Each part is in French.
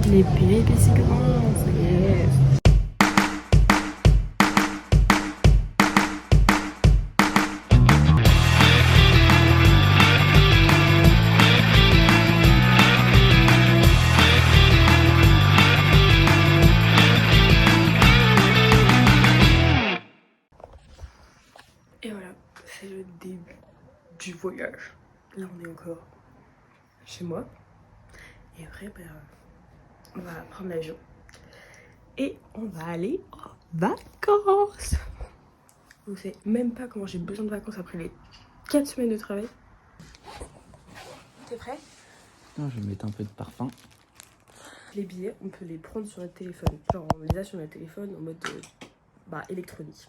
Les péripéties commencent, yes. Et voilà, c'est le début du voyage. Là on est encore chez moi. Et après, on va prendre l'avion. Et on va aller en vacances. Vous savez même pas comment j'ai besoin de vacances après les 4 semaines de travail. T'es prêt? Non, je vais mettre un peu de parfum. Les billets, on peut les prendre sur notre téléphone. Genre on les a sur notre téléphone en mode électronique.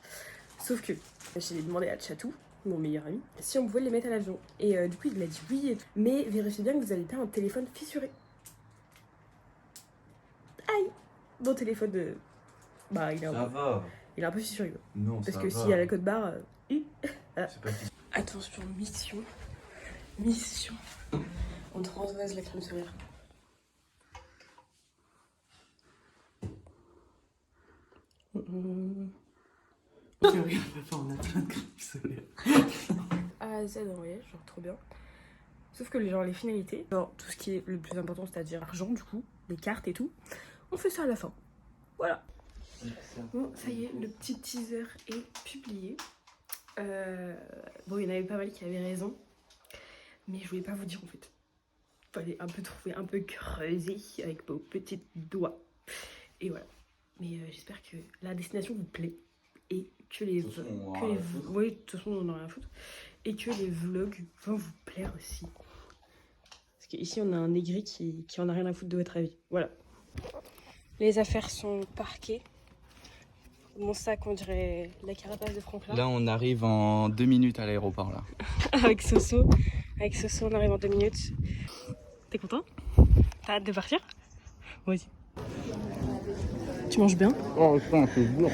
Sauf que j'ai demandé à Chatou, mon meilleur ami, si on pouvait les mettre à l'avion. Et du coup il a dit oui, mais vérifiez bien que vous n'avez pas un téléphone fissuré. Aïe! Mon téléphone il est il est un peu fissuré. Non, parce que s'il y a la code barre, c'est pas attention, mission. On transvase la crème solaire. J'ai rien fait, on a plein de crème solaire. A à Z en voyage, genre trop bien. Sauf que les finalités, genre tout ce qui est le plus important, c'est-à-dire l'argent du coup, les cartes et tout, on fait ça à la fin. Voilà. Bon, ça y est, le petit teaser est publié. Bon, il y en avait pas mal qui avaient raison, mais je voulais pas vous dire en fait. Fallait un peu trouver, un peu creuser avec vos petits doigts. Et voilà. Mais j'espère que la destination vous plaît et que les oui, de toute façon on en a rien à foutre. Et que les vlogs vont vous plaire aussi. Parce qu'ici on a un aigri qui en a rien à foutre de votre avis. Voilà. Les affaires sont parquées. Mon sac, on dirait la carapace de Franklin. Là, on arrive en 2 minutes à l'aéroport, là. Avec Soso, on arrive en 2 minutes. T'es content? T'as hâte de partir? Moi aussi. Tu manges bien? Oh, putain, c'est dur.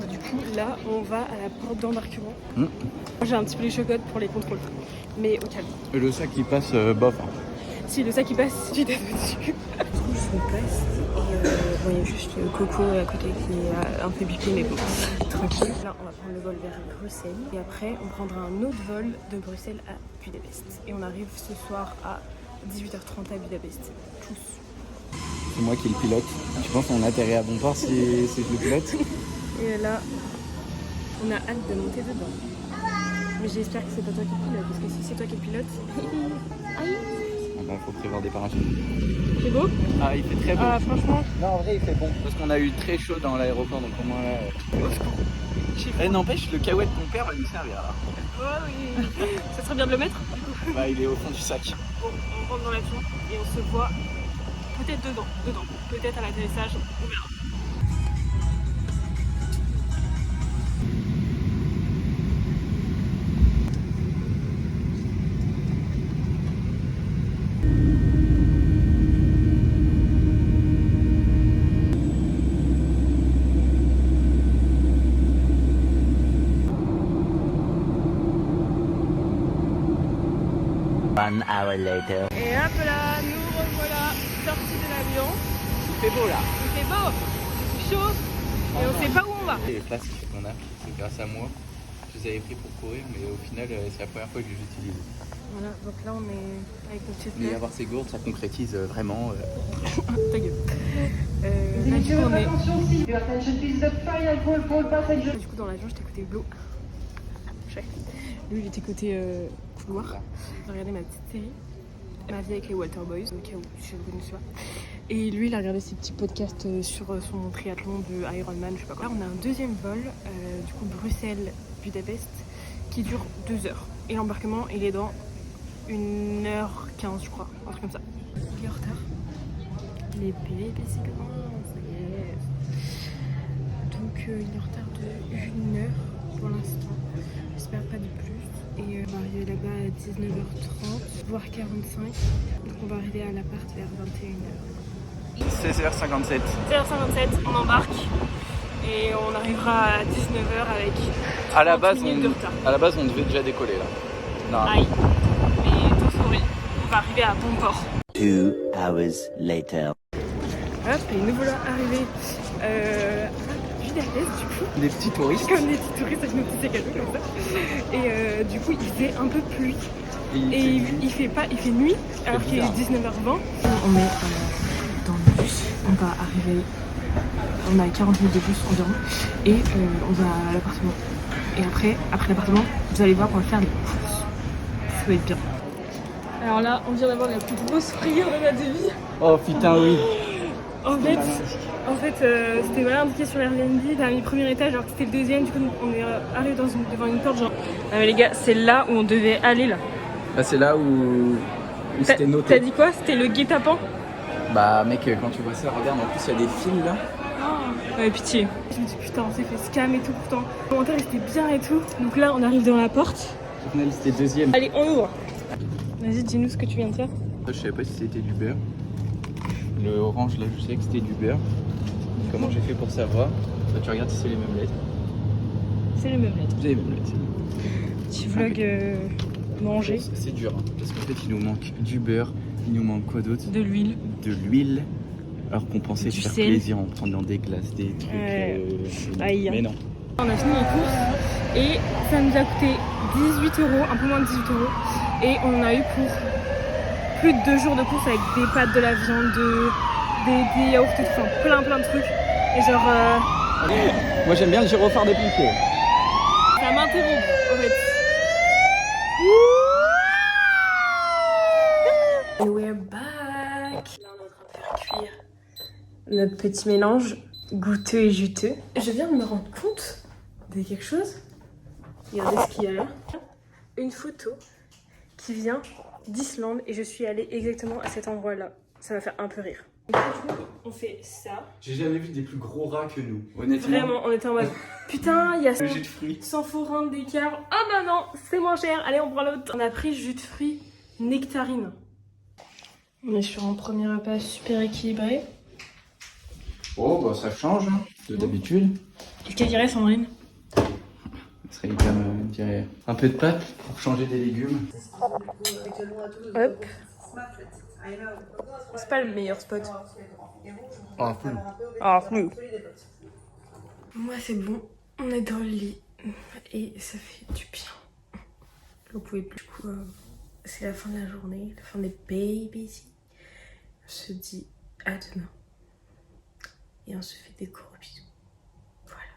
Du coup, là, on va à la porte d'embarquement. Moi, j'ai un petit peu les chocottes pour les contrôles. Mais au calme. Et le sac, il passe bof. Hein. Si, le sac, il passe, tu t'es dessus. Du coup, je me passe. Et il y a juste Coco à côté qui est un peu bipé, mais bon, tranquille. Là, on va prendre le vol vers Bruxelles. Et après, on prendra un autre vol de Bruxelles à Budapest. Et on arrive ce soir à 18h30 à Budapest. Tous. C'est moi qui le pilote. Tu penses qu'on atterrit à bon port si je le pilote? Et là, on a hâte de monter dedans. Mais j'espère que c'est pas toi qui le pilote, parce que si c'est toi qui le pilote... Aïe! Faut prévoir des parachutes. C'est beau? Ah, il fait très beau. Ah, franchement. Non, en vrai, il fait bon. Parce qu'on a eu très chaud dans l'aéroport, donc au moins là. N'empêche, le caouet de ton père va nous servir là. Oh oui. Ça serait bien de le mettre? Bah, il est au fond du sac. Bon, on rentre dans l'avion et on se voit peut-être dedans. Peut-être à l'atterrissage, on verra. One hour later. Et hop là, nous revoilà sortis de l'avion. Il fait beau là. Il fait beau, c'est chaud et on sait pas où on va. Les flasques qu'on a, c'est grâce à moi. Je les avais pris pour courir, mais au final, c'est la première fois que je les utilise. Voilà, donc là on est avec nos petites Mais mères. avoir ces gourdes, ça concrétise vraiment. Ta gueule. Là, du coup, du coup, dans l'avion, j'étais côté Blo. Lui, il était côté couloir. J'ai regardé ma petite série, Ma vie avec les Walter Boys, au cas où je ne connais pas. Et lui, il a regardé ses petits podcasts sur son triathlon de Ironman, je sais pas quoi. Là, on a un deuxième vol, du coup Bruxelles-Budapest, qui dure 2 heures. Et l'embarquement, il est dans 1h15, je crois, un truc comme ça. Il est en retard. Les péripéties commencent, yes. Donc il est en retard de 1 heure pour l'instant. J'espère pas de plus. Et on va arriver là-bas à 19h30, voire 45. Donc on va arriver à l'appart vers 21h. 16h57. 16h57, on embarque. Et on arrivera à 19h avec 30 À la base, minutes de retard. on devait déjà décoller là. Non. Aïe. Mais don't worry, on va arriver à bon port. Et 2 hours later. Hop, et nous voilà arrivés à Budapest du coup. Des petits touristes. Comme des petits touristes avec nos petits sacs à dos comme ça. Et du coup il faisait un peu pluie. Et il fait nuit alors qu'il est 19h20. On est dans le bus, on va arriver, on a 40 minutes de bus environ et on va à l'appartement. Et après l'appartement, vous allez voir qu'on va faire les courses. Ça va être bien. Alors là, on vient d'avoir la plus grosse frayeur de notre vie. Oh putain, oui. En fait, c'était mal indiqué sur l'Airbnb, on a mis le premier étage alors que c'était le deuxième, du coup on est arrivé devant une porte genre. Ah mais les gars, c'est là où on devait aller là. Bah, c'est là où c'était noté. T'as dit quoi? C'était le guet-apens? Bah mec, quand tu vois ça, regarde, en plus il y a des fils là. Oh, ouais, pitié. Je me dis putain, on s'est fait scam et tout pourtant. Le commentaire était bien et tout. Donc là, on arrive devant la porte. Au final, c'était deuxième. Allez, on ouvre. Vas-y, dis-nous ce que tu viens de faire. Je savais pas si c'était du beurre. Le orange là, je sais que c'était du beurre. Comment j'ai fait pour savoir? Bah, tu regardes si c'est les mêmes lettres. C'est le même lettre. C'est les mêmes lettres. Petit vlog manger. C'est dur, hein, parce qu'en fait il nous manque du beurre, il nous manque quoi d'autre? De l'huile. De l'huile. Alors qu'on pensait Du se faire sel. plaisir en prenant des glaces, des trucs. Aïe. Mais non. On a fini les courses et ça nous a coûté 18 €, un peu moins de 18 €. Et on en a eu pour plus de 2 jours de courses avec des pâtes, de la viande, des yaourts, et tout, enfin plein de trucs. Et genre. Moi j'aime bien le gyrophare des pompiers. Ça m'interrompt en fait. And we're back. Là on est en train de faire cuire notre petit mélange goûteux et juteux. Je viens de me rendre compte de quelque chose. Regardez ce qu'il y a là. Une photo qui vient d'Islande et je suis allée exactement à cet endroit là. Ça va faire un peu rire. Donc là, du coup, on fait ça. J'ai jamais vu des plus gros rats que nous, honnêtement. Vraiment, on était en mode putain, il y a Le jus de fruits. 100 forains d'écart. Ah bah non, c'est moins cher. Allez, on prend l'autre. On a pris jus de fruits nectarine. On est sur un premier repas super équilibré. Oh bah ça change hein, de d'habitude. Qu'est-ce qu'elle dirait, Sandrine? Ce serait hyper, je dirais, un peu de pâte pour changer des légumes. Hop. C'est pas le meilleur spot. Ah cool. Ah oui. Moi c'est bon, on est dans le lit et ça fait du bien. Vous pouvez plus. Du coup, c'est la fin de la journée, la fin des babies. On se dit à demain et on se fait des gros bisous. Voilà.